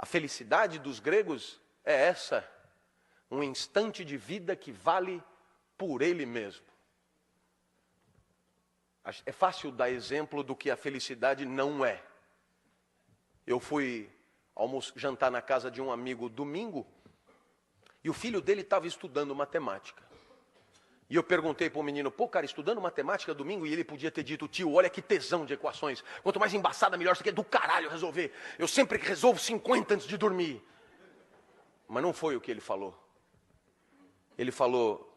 A felicidade dos gregos é essa, um instante de vida que vale por ele mesmo. É fácil dar exemplo do que a felicidade não é. Eu fui jantar na casa de um amigo domingo, e o filho dele estava estudando matemática. E eu perguntei para o menino, pô, cara, estudando matemática domingo? E ele podia ter dito, tio, olha que tesão de equações. Quanto mais embaçada, melhor. Isso aqui é do caralho resolver. Eu sempre resolvo 50 antes de dormir. Mas não foi o que ele falou. Ele falou,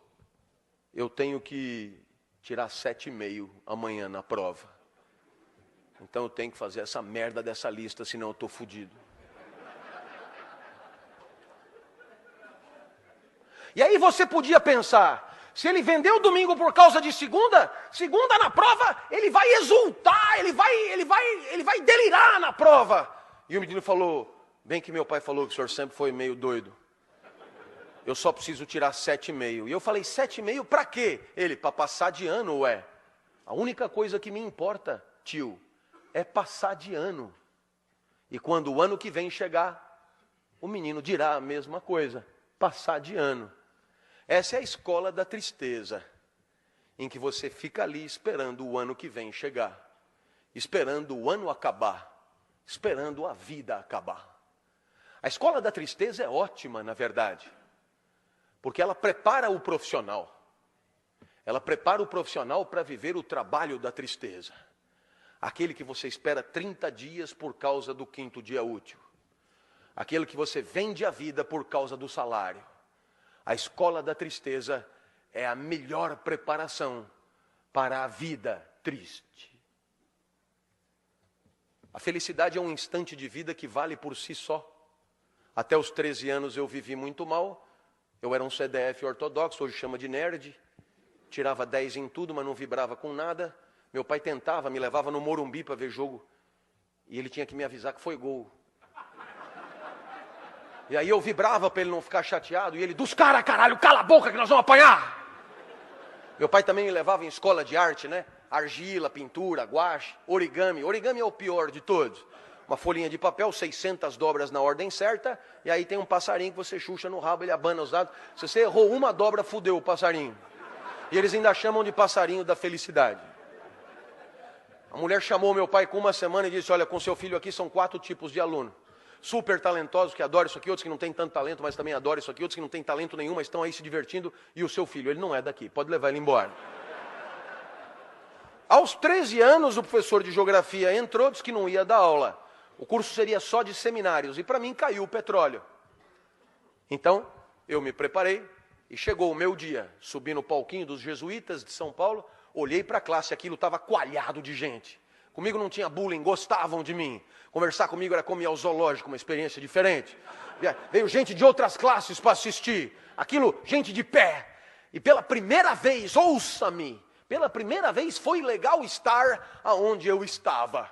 eu tenho que tirar 7,5 amanhã na prova. Então eu tenho que fazer essa merda dessa lista, senão eu estou fodido. E aí você podia pensar, se ele vendeu domingo por causa de segunda na prova, ele vai exultar, ele vai delirar na prova. E o menino falou, bem que meu pai falou que o senhor sempre foi meio doido. Eu só preciso tirar 7,5. E eu falei, 7,5 para quê? Ele, para passar de ano, ué. A única coisa que me importa, tio, é passar de ano. E quando o ano que vem chegar, o menino dirá a mesma coisa, passar de ano. Essa é a escola da tristeza, em que você fica ali esperando o ano que vem chegar, esperando o ano acabar, esperando a vida acabar. A escola da tristeza é ótima, na verdade, porque ela prepara o profissional. Ela prepara o profissional para viver o trabalho da tristeza. Aquele que você espera 30 dias por causa do 5º dia útil. Aquele que você vende a vida por causa do salário. A escola da tristeza é a melhor preparação para a vida triste. A felicidade é um instante de vida que vale por si só. Até os 13 anos eu vivi muito mal. Eu era um CDF ortodoxo, hoje chama de nerd. Tirava 10 em tudo, mas não vibrava com nada. Meu pai tentava, me levava no Morumbi para ver jogo. E ele tinha que me avisar que foi gol. E aí eu vibrava para ele não ficar chateado. E ele, dos caras, caralho, cala a boca que nós vamos apanhar. Meu pai também me levava em escola de arte, né? Argila, pintura, guache, origami. Origami é o pior de todos. Uma folhinha de papel, 600 dobras na ordem certa. E aí tem um passarinho que você chucha no rabo, ele abana os dados. Se você errou uma dobra, fudeu o passarinho. E eles ainda chamam de passarinho da felicidade. A mulher chamou meu pai com uma semana e disse, olha, com seu filho aqui são 4 tipos de aluno. Super talentosos, que adoram isso aqui, outros que não têm tanto talento, mas também adoram isso aqui, outros que não têm talento nenhum, mas estão aí se divertindo, e o seu filho, ele não é daqui, pode levar ele embora. Aos 13 anos, o professor de geografia entrou, disse que não ia dar aula. O curso seria só de seminários, e para mim caiu o petróleo. Então, eu me preparei, e chegou o meu dia, subi no palquinho dos jesuítas de São Paulo, olhei para a classe, aquilo estava coalhado de gente. Comigo não tinha bullying, gostavam de mim. Conversar comigo era como ir ao zoológico, uma experiência diferente. Veio gente de outras classes para assistir. Aquilo, gente de pé. E pela primeira vez, ouça-me, pela primeira vez foi legal estar aonde eu estava.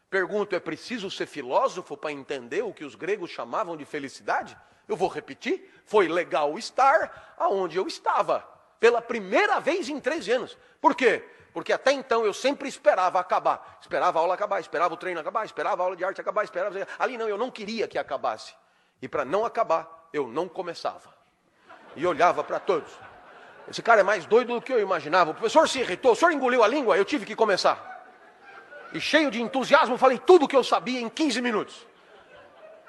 Pergunto, é preciso ser filósofo para entender o que os gregos chamavam de felicidade? Eu vou repetir, foi legal estar aonde eu estava. Pela primeira vez em 13 anos. Por quê? Porque até então eu sempre esperava acabar. Esperava a aula acabar, esperava o treino acabar, esperava a aula de arte acabar, esperava... Ali não, eu não queria que acabasse. E para não acabar, eu não começava. E olhava para todos. Esse cara é mais doido do que eu imaginava. O professor se irritou, o senhor engoliu a língua, eu tive que começar. E cheio de entusiasmo, falei tudo o que eu sabia em 15 minutos.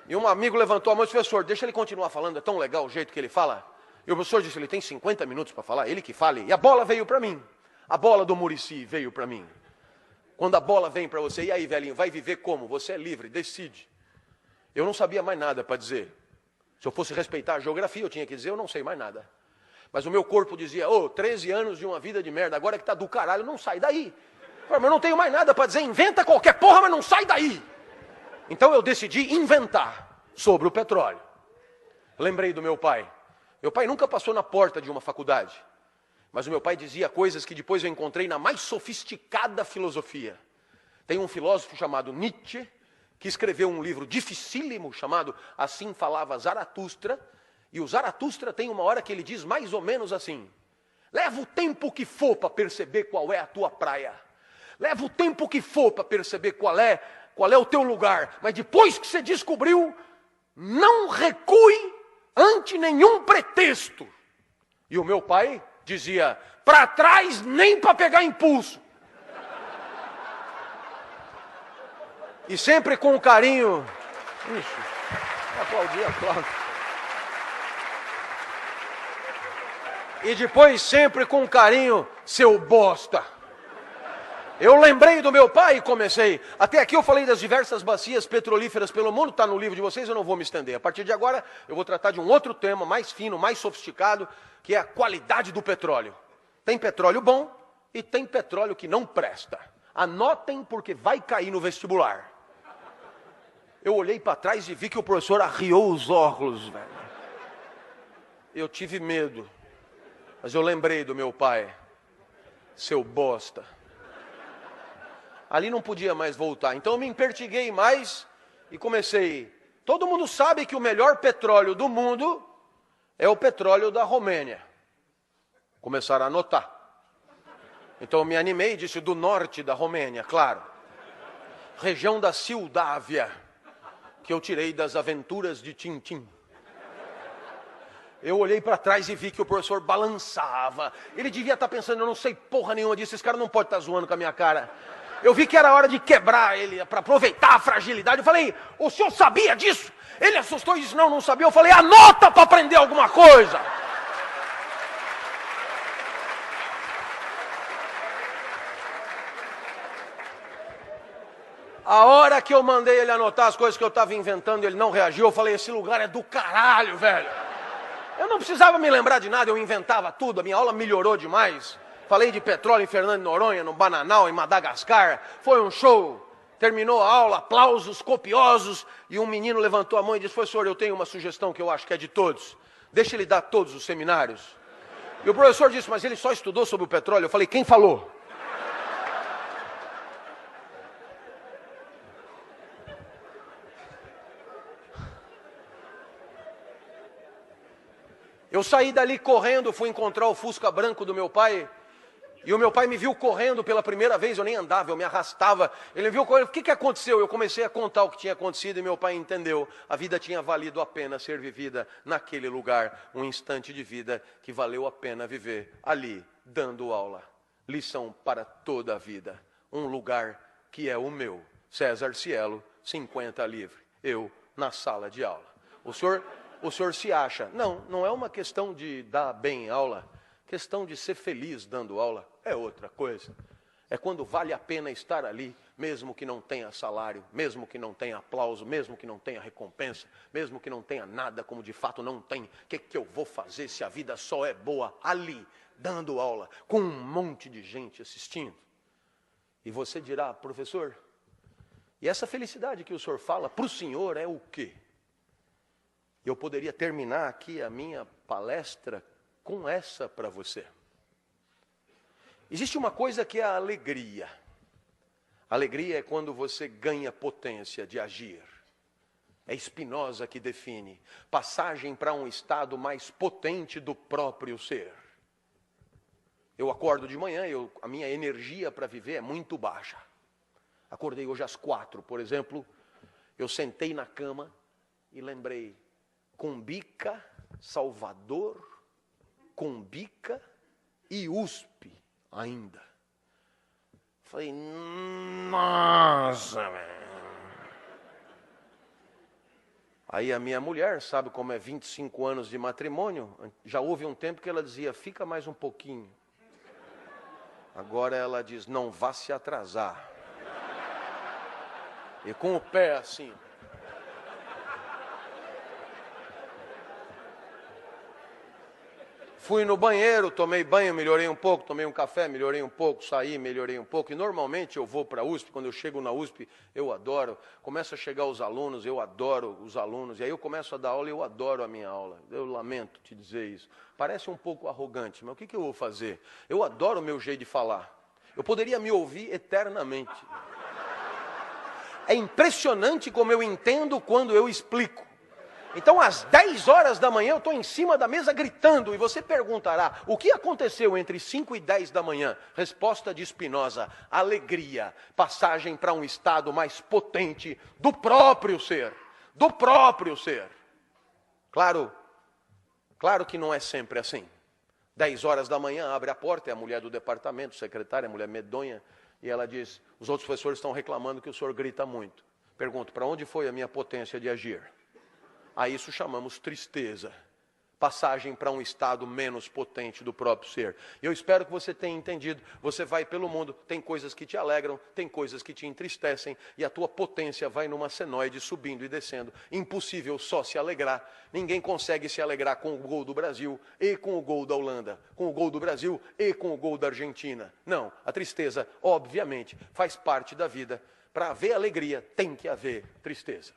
E um amigo levantou a mão e disse, professor, deixa ele continuar falando, é tão legal o jeito que ele fala. E o professor disse, ele tem 50 minutos para falar, ele que fale. E a bola veio para mim. A bola do Muricy veio para mim. Quando a bola vem para você, e aí, velhinho, vai viver como? Você é livre, decide. Eu não sabia mais nada para dizer. Se eu fosse respeitar a geografia, eu tinha que dizer, eu não sei mais nada. Mas o meu corpo dizia, 13 anos de uma vida de merda, agora que tá do caralho, não sai daí. Mas eu não tenho mais nada para dizer, inventa qualquer porra, mas não sai daí. Então eu decidi inventar sobre o petróleo. Lembrei do meu pai. Meu pai nunca passou na porta de uma faculdade. Mas o meu pai dizia coisas que depois eu encontrei na mais sofisticada filosofia. Tem um filósofo chamado Nietzsche, que escreveu um livro dificílimo chamado Assim Falava Zaratustra. E o Zaratustra tem uma hora que ele diz mais ou menos assim. Leva o tempo que for para perceber qual é a tua praia. Leva o tempo que for para perceber qual é o teu lugar. Mas depois que você descobriu, não recue ante nenhum pretexto. E o meu pai dizia, para trás nem para pegar impulso. E sempre com carinho. Aplaudir. E depois sempre com carinho, seu bosta. Eu lembrei do meu pai e comecei. Até aqui eu falei das diversas bacias petrolíferas pelo mundo, está no livro de vocês, eu não vou me estender. A partir de agora eu vou tratar de um outro tema mais fino, mais sofisticado, que é a qualidade do petróleo. Tem petróleo bom e tem petróleo que não presta. Anotem porque vai cair no vestibular. Eu olhei para trás e vi que o professor arriou os óculos, velho. Eu tive medo. Mas eu lembrei do meu pai, seu bosta. Ali não podia mais voltar. Então eu me empertiguei mais e comecei. Todo mundo sabe que o melhor petróleo do mundo é o petróleo da Romênia. Começaram a anotar. Então eu me animei e disse do norte da Romênia, claro. Região da Sildávia, que eu tirei das aventuras de Tintim. Eu olhei para trás e vi que o professor balançava. Ele devia estar pensando, eu não sei porra nenhuma disso, esse cara não pode estar zoando com a minha cara. Eu vi que era hora de quebrar ele, para aproveitar a fragilidade. Eu falei, o senhor sabia disso? Ele assustou e disse, não sabia. Eu falei, anota para aprender alguma coisa. A hora que eu mandei ele anotar as coisas que eu estava inventando, ele não reagiu. Eu falei, esse lugar é do caralho, velho. Eu não precisava me lembrar de nada, eu inventava tudo, a minha aula melhorou demais. Falei de petróleo em Fernando de Noronha, no Bananal, em Madagascar. Foi um show. Terminou a aula, aplausos copiosos. E um menino levantou a mão e disse, professor, eu tenho uma sugestão que eu acho que é de todos. Deixa ele dar todos os seminários. E o professor disse, mas ele só estudou sobre o petróleo. Eu falei, quem falou? Eu saí dali correndo, fui encontrar o Fusca branco do meu pai. E o meu pai me viu correndo pela primeira vez, eu nem andava, eu me arrastava. Ele me viu correndo, o que aconteceu? Eu comecei a contar o que tinha acontecido e meu pai entendeu. A vida tinha valido a pena ser vivida naquele lugar. Um instante de vida que valeu a pena viver ali, dando aula. Lição para toda a vida. Um lugar que é o meu. César Cielo, 50 livre. Eu na sala de aula. O senhor se acha. Não é uma questão de dar bem aula. Questão de ser feliz dando aula é outra coisa. É quando vale a pena estar ali, mesmo que não tenha salário, mesmo que não tenha aplauso, mesmo que não tenha recompensa, mesmo que não tenha nada, como de fato não tem. O que eu vou fazer se a vida só é boa ali, dando aula, com um monte de gente assistindo? E você dirá, professor, e essa felicidade que o senhor fala para o senhor é o quê? Eu poderia terminar aqui a minha palestra com essa para você. Existe uma coisa que é a alegria. Alegria é quando você ganha potência de agir. É Spinoza que define. Passagem para um estado mais potente do próprio ser. Eu acordo de manhã, a minha energia para viver é muito baixa. Acordei hoje às 4, por exemplo. Eu sentei na cama e lembrei. Cumbica, Salvador, Cumbica e USP ainda. Falei, nossa, velho. Aí a minha mulher, sabe como é 25 anos de matrimônio, já houve um tempo que ela dizia, fica mais um pouquinho. Agora ela diz, não vá se atrasar. E com o pé assim. Fui no banheiro, tomei banho, melhorei um pouco, tomei um café, melhorei um pouco, saí, melhorei um pouco. E normalmente eu vou para a USP, quando eu chego na USP, eu adoro. Começa a chegar os alunos, eu adoro os alunos. E aí eu começo a dar aula e eu adoro a minha aula. Eu lamento te dizer isso. Parece um pouco arrogante, mas o que eu vou fazer? Eu adoro o meu jeito de falar. Eu poderia me ouvir eternamente. É impressionante como eu entendo quando eu explico. Então, às 10 horas da manhã, eu estou em cima da mesa gritando. E você perguntará, o que aconteceu entre 5 e 10 da manhã? Resposta de Spinoza, alegria, passagem para um estado mais potente do próprio ser. do próprio ser. Claro que não é sempre assim. 10 horas da manhã, abre a porta, é a mulher do departamento, secretária, a mulher medonha, e ela diz, os outros professores estão reclamando que o senhor grita muito. Pergunto, para onde foi a minha potência de agir? A isso chamamos tristeza. Passagem para um estado menos potente do próprio ser. Eu espero que você tenha entendido. Você vai pelo mundo, tem coisas que te alegram, tem coisas que te entristecem, e a tua potência vai numa senoide subindo e descendo. Impossível só se alegrar. Ninguém consegue se alegrar com o gol do Brasil e com o gol da Holanda, com o gol do Brasil e com o gol da Argentina. Não, a tristeza, obviamente, faz parte da vida. Para haver alegria, tem que haver tristeza.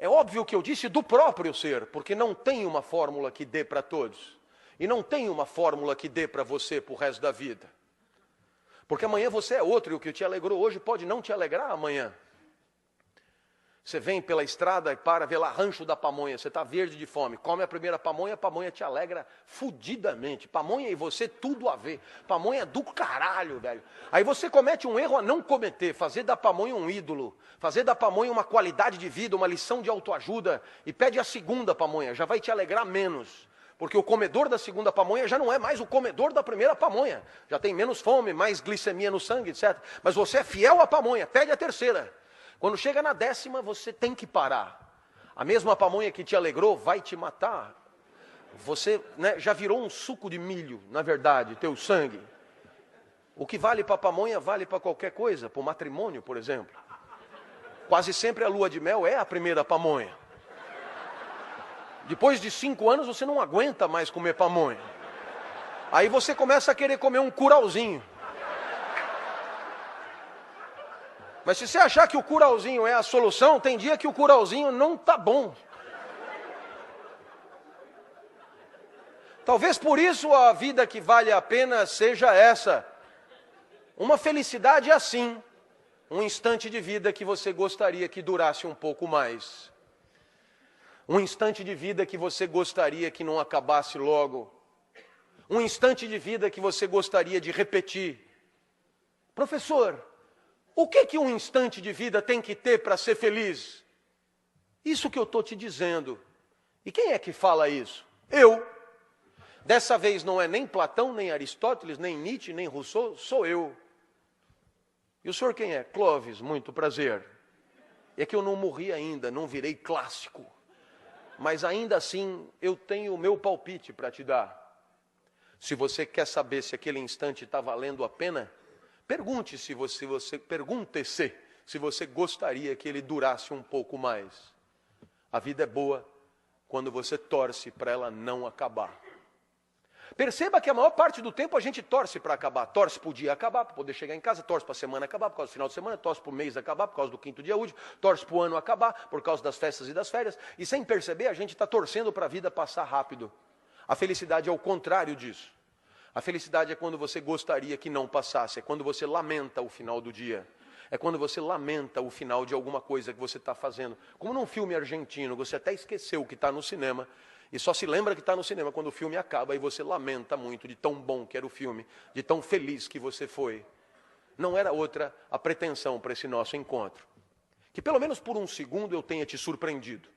É óbvio que eu disse do próprio ser, porque não tem uma fórmula que dê para todos. E não tem uma fórmula que dê para você para o resto da vida. Porque amanhã você é outro, e o que te alegrou hoje pode não te alegrar amanhã. Você vem pela estrada e para, vê lá Rancho da Pamonha, você está verde de fome, come a primeira pamonha te alegra fudidamente. Pamonha e você, tudo a ver. Pamonha do caralho, velho. Aí você comete um erro a não cometer, fazer da pamonha um ídolo, fazer da pamonha uma qualidade de vida, uma lição de autoajuda, e pede a segunda pamonha, já vai te alegrar menos. Porque o comedor da segunda pamonha já não é mais o comedor da primeira pamonha. Já tem menos fome, mais glicemia no sangue, etc. Mas você é fiel à pamonha, pede a terceira. Quando chega na 10ª, você tem que parar. A mesma pamonha que te alegrou vai te matar. Você, já virou um suco de milho, na verdade, teu sangue. O que vale para a pamonha vale para qualquer coisa, para o matrimônio, por exemplo. Quase sempre a lua de mel é a primeira pamonha. Depois de 5 anos, você não aguenta mais comer pamonha. Aí você começa a querer comer um curauzinho. Mas se você achar que o curauzinho é a solução, tem dia que o curauzinho não tá bom. Talvez por isso a vida que vale a pena seja essa. Uma felicidade assim. Um instante de vida que você gostaria que durasse um pouco mais. Um instante de vida que você gostaria que não acabasse logo. Um instante de vida que você gostaria de repetir. Professor, o que um instante de vida tem que ter para ser feliz? Isso que eu estou te dizendo. E quem é que fala isso? Eu. Dessa vez não é nem Platão, nem Aristóteles, nem Nietzsche, nem Rousseau, sou eu. E o senhor quem é? Clóvis, muito prazer. É que eu não morri ainda, não virei clássico. Mas ainda assim, eu tenho o meu palpite para te dar. Se você quer saber se aquele instante está valendo a pena, pergunte-se se você gostaria que ele durasse um pouco mais. A vida é boa quando você torce para ela não acabar. Perceba que a maior parte do tempo a gente torce para acabar. Torce para o dia acabar, para poder chegar em casa, torce para a semana acabar, por causa do final de semana, torce para o mês acabar, por causa do 5º dia útil, torce para o ano acabar, por causa das festas e das férias. E sem perceber, a gente está torcendo para a vida passar rápido. A felicidade é o contrário disso. A felicidade é quando você gostaria que não passasse, é quando você lamenta o final do dia. É quando você lamenta o final de alguma coisa que você está fazendo. Como num filme argentino, você até esqueceu que está no cinema, e só se lembra que está no cinema quando o filme acaba, e você lamenta muito de tão bom que era o filme, de tão feliz que você foi. Não era outra a pretensão para esse nosso encontro. Que pelo menos por um segundo eu tenha te surpreendido.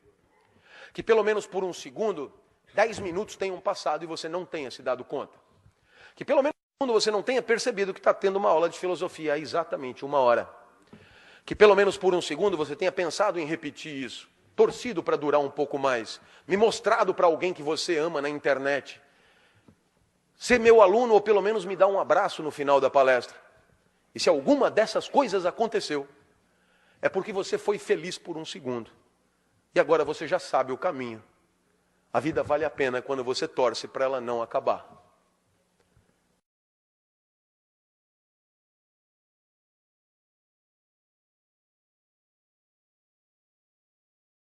Que pelo menos por um segundo, 10 minutos tenham passado e você não tenha se dado conta. Que pelo menos quando você não tenha percebido que está tendo uma aula de filosofia há exatamente 1 hora. Que pelo menos por um segundo você tenha pensado em repetir isso, torcido para durar um pouco mais, me mostrado para alguém que você ama na internet, ser meu aluno ou pelo menos me dar um abraço no final da palestra. E se alguma dessas coisas aconteceu, é porque você foi feliz por um segundo. E agora você já sabe o caminho. A vida vale a pena quando você torce para ela não acabar.